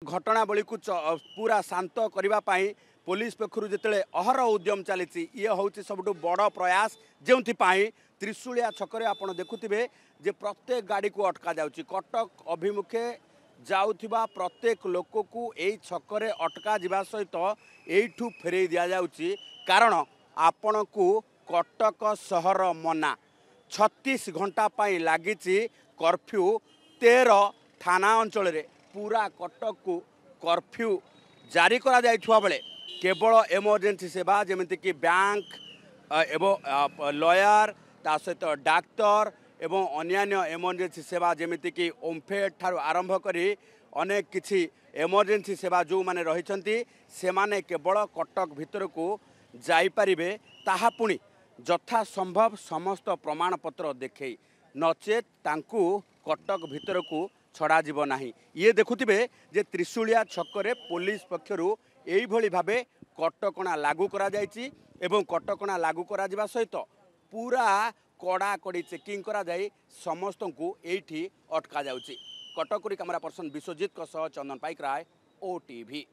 घटनावली को पूरा शांत करने पुलिस पक्षर जिते अहर उद्यम चली ये हूँ सबुठ बड़ प्रयास जो त्रिशूलिया छकरे आपड़ देखुवे जे प्रत्येक गाड़ी को अटका जाउची कटक अभिमुखे जाउथिबा प्रत्येक लोक को यही छकरे अटका जिबा सहित एठू फेरे दिया जाउची कारण आपण को कटक सहर मना 36 घंटा पाई लागिची कर्फ्यू 13 थाना अंचल रे पूरा कटक को कर्फ्यू जारी करा जाइथुवा बेले केवल इमरजेंसी सेवा जेमिति कि बैंक एवं लॉयर ता सहित डाक्तर एवं अन्यान्य इमरजेंसी सेवा जेमिति कि ओम्फेड ठारू आरंभ करी अनेक किछि इमरजेंसी सेवा जो माने रहिछंती से माने केवल कटक भितर को जाई परिबे ताहा पुणी यथा संभव समस्त प्रमाण पत्र देखै नचेत तांकू कटक भितर को छड़ा जीव नाही। ये देखुथिबे जे त्रिशूलिया छकरे पुलिस पक्षरु एई भली भाबे कटकणा लागू करा जायछि एवं कटकणा लागू करा जिबा सहित पूरा कड़ा कड़ी चेकिंग करा जाय समस्त को एठी अटका जाउछि। कटकुरी कैमरा पर्सन विश्वजीत चंदन पाइक राय OTV।